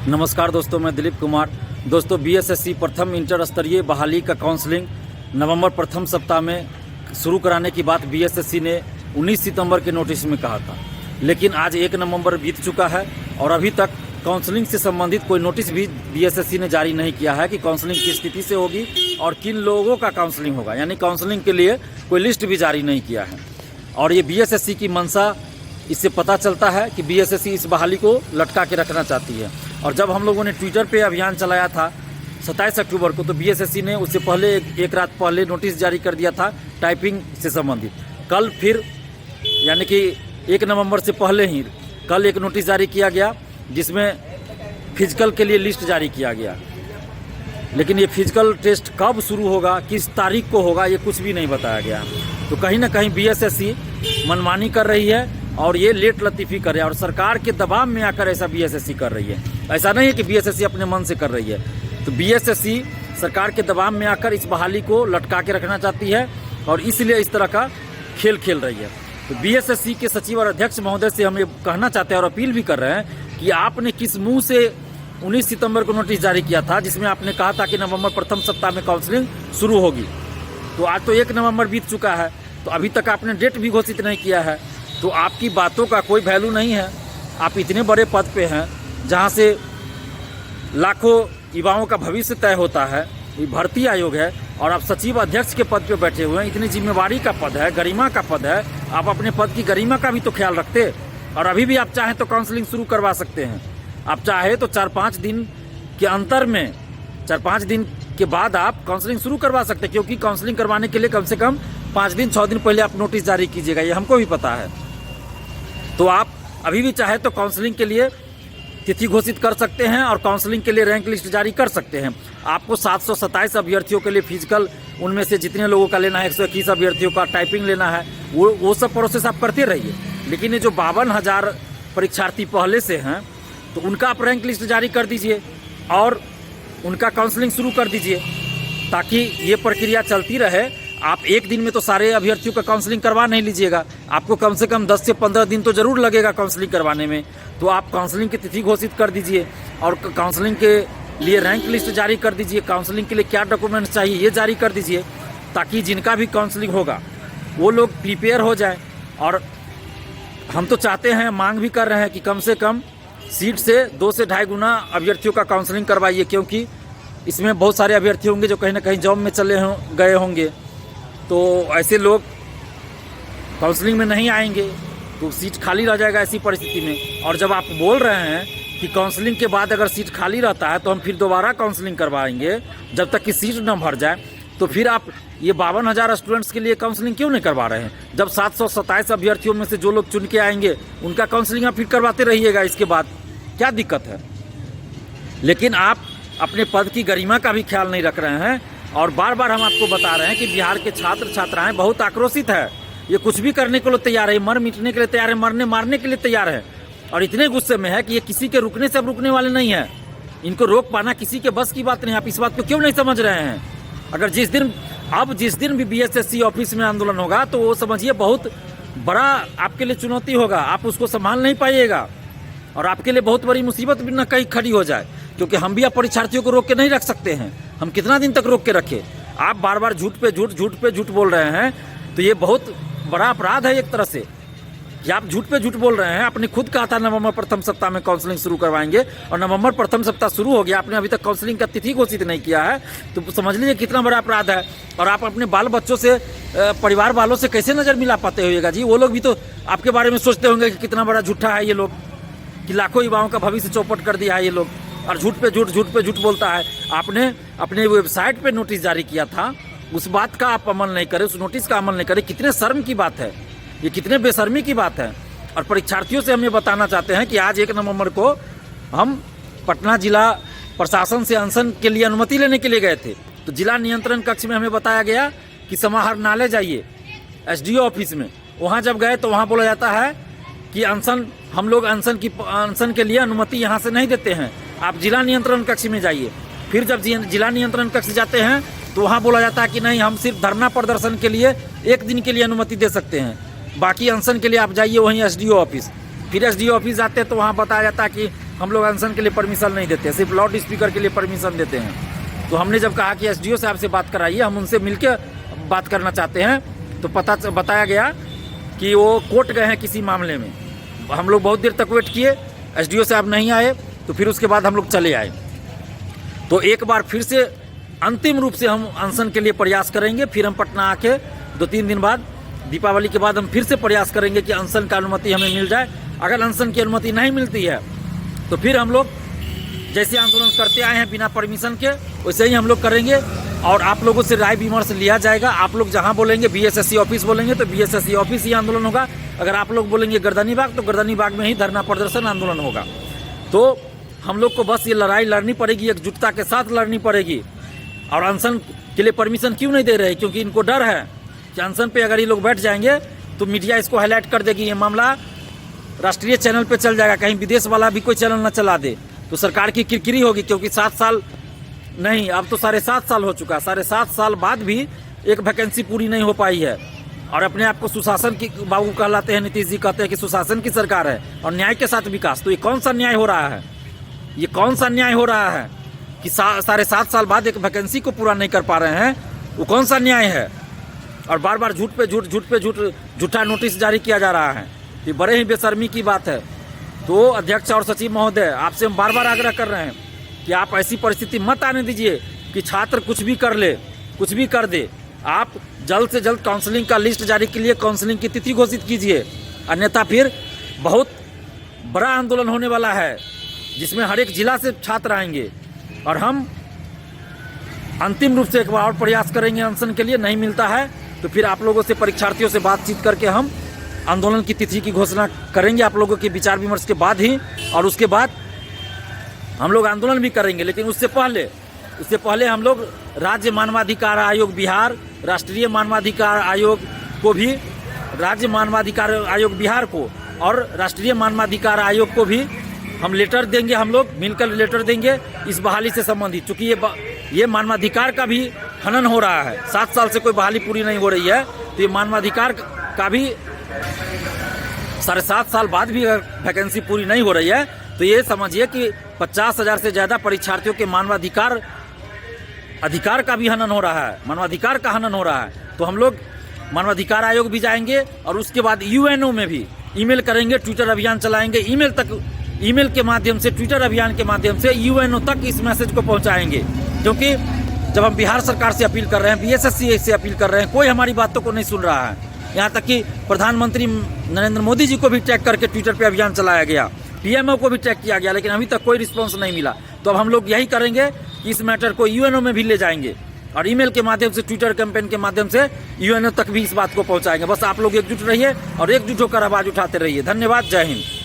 नमस्कार दोस्तों, मैं दिलीप कुमार। दोस्तों, बीएसएससी प्रथम इंटर स्तरीय बहाली का काउंसलिंग नवंबर प्रथम सप्ताह में शुरू कराने की बात बीएसएससी ने 19 सितंबर के नोटिस में कहा था, लेकिन आज 1 नवंबर बीत चुका है और अभी तक काउंसलिंग से संबंधित कोई नोटिस भी बीएसएससी ने जारी नहीं किया है कि काउंसलिंग किस स्थिति से होगी और किन लोगों का काउंसलिंग होगा। यानी काउंसलिंग के लिए कोई लिस्ट भी जारी नहीं किया है और ये बीएसएससी की मंशा, इससे पता चलता है कि बीएसएससी इस बहाली को लटका के रखना चाहती है। और जब हम लोगों ने ट्विटर पे अभियान चलाया था 27 अक्टूबर को, तो बीएसएससी ने उससे पहले एक रात पहले नोटिस जारी कर दिया था टाइपिंग से संबंधित। कल फिर यानी कि 1 नवंबर से पहले ही कल एक नोटिस जारी किया गया जिसमें फिजिकल के लिए लिस्ट जारी किया गया, लेकिन ये फिजिकल टेस्ट कब शुरू होगा, किस तारीख को होगा, ये कुछ भी नहीं बताया गया। तो कहीं ना कहीं बीएसएससी मनमानी कर रही है और ये लेट लतीफ़ी कर रही है और सरकार के दबाव में आकर ऐसा बीएसएससी कर रही है। ऐसा नहीं है कि बीएसएससी अपने मन से कर रही है। तो बीएसएससी सरकार के दबाव में आकर इस बहाली को लटका के रखना चाहती है और इसलिए इस तरह का खेल खेल रही है। तो बीएसएससी के सचिव और अध्यक्ष महोदय से हम ये कहना चाहते हैं और अपील भी कर रहे हैं कि आपने किस मुंह से 19 सितंबर को नोटिस जारी किया था जिसमें आपने कहा था कि नवंबर प्रथम सप्ताह में काउंसलिंग शुरू होगी। तो आज तो 1 नवंबर बीत चुका है, तो अभी तक आपने डेट भी घोषित नहीं किया है। तो आपकी बातों का कोई वैल्यू नहीं है। आप इतने बड़े पद पे हैं जहां से लाखों युवाओं का भविष्य तय होता है, ये भर्ती आयोग है और आप सचिव अध्यक्ष के पद पे बैठे हुए हैं। इतनी जिम्मेवारी का पद है, गरिमा का पद है। आप अपने पद की गरिमा का भी तो ख्याल रखते। और अभी भी आप चाहें तो काउंसलिंग शुरू करवा सकते हैं। आप चाहे तो 4-5 दिन के अंतर में 4-5 दिन के बाद आप काउंसलिंग शुरू करवा सकते हैं, क्योंकि काउंसलिंग करवाने के लिए कम से कम 5 दिन 6 दिन पहले आप नोटिस जारी कीजिएगा, ये हमको भी पता है। तो आप अभी भी चाहे तो काउंसलिंग के लिए तिथि घोषित कर सकते हैं और काउंसलिंग के लिए रैंक लिस्ट जारी कर सकते हैं। आपको 727 अभ्यर्थियों के लिए फिजिकल, उनमें से जितने लोगों का लेना है, 121 अभ्यर्थियों का टाइपिंग लेना है, वो सब प्रोसेस आप करते रहिए। लेकिन ये जो 52,000 परीक्षार्थी पहले से हैं, तो उनका आप रैंक लिस्ट जारी कर दीजिए और उनका काउंसलिंग शुरू कर दीजिए, ताकि ये प्रक्रिया चलती रहे। आप एक दिन में तो सारे अभ्यर्थियों का काउंसलिंग करवा नहीं लीजिएगा, आपको कम से कम 10 से 15 दिन तो जरूर लगेगा काउंसलिंग करवाने में। तो आप काउंसलिंग की तिथि घोषित कर दीजिए और काउंसलिंग के लिए रैंक लिस्ट जारी कर दीजिए। काउंसलिंग के लिए क्या डॉक्यूमेंट्स चाहिए ये जारी कर दीजिए, ताकि जिनका भी काउंसलिंग होगा वो लोग प्रिपेयर हो जाए। और हम तो चाहते हैं, मांग भी कर रहे हैं कि कम से कम सीट से 2 से 2.5 गुना अभ्यर्थियों का काउंसलिंग करवाइए, क्योंकि इसमें बहुत सारे अभ्यर्थी होंगे जो कहीं ना कहीं जॉब में चले गए होंगे। तो ऐसे लोग काउंसलिंग में नहीं आएंगे तो सीट खाली रह जाएगा ऐसी परिस्थिति में। और जब आप बोल रहे हैं कि काउंसलिंग के बाद अगर सीट खाली रहता है तो हम फिर दोबारा काउंसलिंग करवाएंगे जब तक कि सीट न भर जाए, तो फिर आप ये 52,000 स्टूडेंट्स के लिए काउंसलिंग क्यों नहीं करवा रहे हैं? जब 727 अभ्यर्थियों में से जो लोग चुन के आएंगे उनका काउंसलिंग आप फिर करवाते रहिएगा, इसके बाद क्या दिक्कत है? लेकिन आप अपने पद की गरिमा का भी ख्याल नहीं रख रहे हैं और बार बार हम आपको बता रहे हैं कि बिहार के छात्र छात्राएं बहुत आक्रोशित है। ये कुछ भी करने के लिए तैयार है, मर मिटने के लिए तैयार है, मरने मारने के लिए तैयार है और इतने गुस्से में है कि ये किसी के रुकने से अब रुकने वाले नहीं है। इनको रोक पाना किसी के बस की बात नहीं। आप इस बात को क्यों नहीं समझ रहे हैं? अगर जिस दिन भी बीएसएससी ऑफिस में आंदोलन होगा तो वो समझिए बहुत बड़ा आपके लिए चुनौती होगा, आप उसको संभाल नहीं पाइएगा और आपके लिए बहुत बड़ी मुसीबत भी न कहीं खड़ी हो जाए, क्योंकि हम भी आप परीक्षार्थियों को रोक के नहीं रख सकते हैं। हम कितना दिन तक रोक के रखें? आप बार बार झूठ पे झूठ बोल रहे हैं, तो ये बहुत बड़ा अपराध है एक तरह से कि आप झूठ पे झूठ बोल रहे हैं। आपने खुद कहा था नवंबर प्रथम सप्ताह में काउंसलिंग शुरू करवाएंगे और नवंबर प्रथम सप्ताह शुरू हो गया, आपने अभी तक काउंसलिंग का तिथि घोषित नहीं किया है। तो समझ लीजिए कितना बड़ा अपराध है। और आप अपने बाल बच्चों से, परिवार वालों से कैसे नज़र मिला पाते होइएगा जी? वो लोग भी तो आपके बारे में सोचते होंगे कि कितना बड़ा झूठा है ये लोग, कि लाखों युवाओं का भविष्य चौपट कर दिया है ये लोग। और झूठ पे झूठ बोलता है। आपने अपने वेबसाइट पे नोटिस जारी किया था, उस बात का आप अमल नहीं करें, उस नोटिस का अमल नहीं करें। कितने शर्म की बात है ये, कितने बेशर्मी की बात है। और परीक्षार्थियों से हम ये बताना चाहते हैं कि आज 1 नवंबर को हम पटना जिला प्रशासन से अनशन के लिए अनुमति लेने के लिए गए थे। तो जिला नियंत्रण कक्ष में हमें बताया गया कि समाहरणालय जाइए एसडीओ ऑफिस में। वहाँ जब गए तो वहाँ बोला जाता है कि हम लोग अनशन के लिए अनुमति यहाँ से नहीं देते हैं, आप जिला नियंत्रण कक्ष में जाइए। फिर जब जिला नियंत्रण कक्ष जाते हैं तो वहाँ बोला जाता है कि नहीं, हम सिर्फ धरना प्रदर्शन के लिए 1 दिन के लिए अनुमति दे सकते हैं, बाकी अनशन के लिए आप जाइए वहीं एसडीओ ऑफिस। फिर एसडीओ ऑफिस जाते हैं तो वहाँ बताया जाता है कि हम लोग अनशन के लिए परमिशन नहीं देते, सिर्फ लाउड स्पीकर के लिए परमिशन देते हैं। तो हमने जब कहा कि एसडीओ साहब से बात कराइए, हम उनसे मिलकर बात करना चाहते हैं, तो बताया गया कि वो कोर्ट गए हैं किसी मामले में। हम लोग बहुत देर तक वेट किए, एसडीओ साहब नहीं आए, तो फिर उसके बाद हम लोग चले आए। तो एक बार फिर से अंतिम रूप से हम अनशन के लिए प्रयास करेंगे। फिर हम पटना आके 2-3 दिन बाद, दीपावली के बाद हम फिर से प्रयास करेंगे कि अनशन का अनुमति हमें मिल जाए। अगर अनशन की अनुमति नहीं मिलती है तो फिर हम लोग जैसे आंदोलन करते आए हैं बिना परमिशन के, वैसे ही हम लोग करेंगे। और आप लोगों से राय विमर्श लिया जाएगा। आप लोग जहां बोलेंगे बीएसएससी ऑफिस बोलेंगे तो बीएसएससी ऑफिस ही आंदोलन होगा। अगर आप लोग बोलेंगे गर्दनी बाग तो गर्दनी बाग में ही धरना प्रदर्शन आंदोलन होगा। तो हम लोग को बस ये लड़ाई लड़नी पड़ेगी, एकजुटता के साथ लड़नी पड़ेगी। और अनशन के लिए परमिशन क्यों नहीं दे रहे? क्योंकि इनको डर है कि अनशन पे अगर ये लोग बैठ जाएंगे तो मीडिया इसको हाईलाइट कर देगी, ये मामला राष्ट्रीय चैनल पे चल जाएगा, कहीं विदेश वाला भी कोई चैनल न चला दे, तो सरकार की किरकिरी होगी। क्योंकि 7 साल नहीं, अब तो 7.5 साल हो चुका है, 7.5 साल बाद भी एक वैकेंसी पूरी नहीं हो पाई है। और अपने आप को सुशासन की बाबू कहलाते हैं, नीतीश जी कहते हैं कि सुशासन की सरकार है और न्याय के साथ विकास। तो ये कौन सा न्याय हो रहा है? ये कौन सा न्याय हो रहा है कि 7.5 साल बाद एक वैकेंसी को पूरा नहीं कर पा रहे हैं? वो कौन सा न्याय है? और बार बार झूठ पे झूठ, झूठा नोटिस जारी किया जा रहा है। ये बड़े ही बेशर्मी की बात है। तो अध्यक्ष और सचिव महोदय, आपसे हम बार बार आग्रह कर रहे हैं कि आप ऐसी परिस्थिति मत आने दीजिए कि छात्र कुछ भी कर ले, कुछ भी कर दे। आप जल्द से जल्द काउंसलिंग का लिस्ट जारी के लिए काउंसलिंग की तिथि घोषित कीजिए, अन्यथा फिर बहुत बड़ा आंदोलन होने वाला है जिसमें हर एक जिला से छात्र आएंगे। और हम अंतिम रूप से एक बार और प्रयास करेंगे अनशन के लिए। नहीं मिलता है तो फिर आप लोगों से, परीक्षार्थियों से बातचीत करके हम आंदोलन की तिथि की घोषणा करेंगे आप लोगों के विचार विमर्श के बाद ही। और उसके बाद हम लोग आंदोलन भी करेंगे। लेकिन उससे पहले हम लोग राज्य मानवाधिकार आयोग बिहार, राष्ट्रीय मानवाधिकार आयोग को भी, राज्य मानवाधिकार आयोग बिहार को और राष्ट्रीय मानवाधिकार आयोग को भी हम लेटर देंगे। हम लोग मिलकर लेटर देंगे इस बहाली से संबंधित। चूँकि ये मानवाधिकार का भी हनन हो रहा है। 7 साल से कोई बहाली पूरी नहीं हो रही है, तो ये मानवाधिकार का भी 7.5 साल बाद भी अगर वैकेंसी पूरी नहीं हो रही है तो ये समझिए कि 50,000 से ज़्यादा परीक्षार्थियों के मानवाधिकार का भी हनन हो रहा है, मानवाधिकार का हनन हो रहा है। तो हम लोग मानवाधिकार आयोग भी जाएंगे और उसके बाद यूएनओ में भी ईमेल करेंगे, ट्विटर अभियान चलाएंगे, ईमेल के माध्यम से, ट्विटर अभियान के माध्यम से यूएनओ तक इस मैसेज को पहुंचाएंगे। क्योंकि जब हम बिहार सरकार से अपील कर रहे हैं, बीएसएससी से अपील कर रहे हैं, कोई हमारी बातों को नहीं सुन रहा है। यहाँ तक कि प्रधानमंत्री नरेंद्र मोदी जी को भी टैग करके ट्विटर पे अभियान चलाया गया, पीएमओ को भी टैग किया गया, लेकिन अभी तक कोई रिस्पांस नहीं मिला। तो अब हम लोग यही करेंगे कि इस मैटर को यूएनओ में भी ले जाएंगे और ईमेल के माध्यम से, ट्विटर कैंपेन के माध्यम से यूएनओ तक भी इस बात को पहुंचाएंगे। बस आप लोग एकजुट रहिए और एकजुट होकर आवाज उठाते रहिए। धन्यवाद। जय हिंद।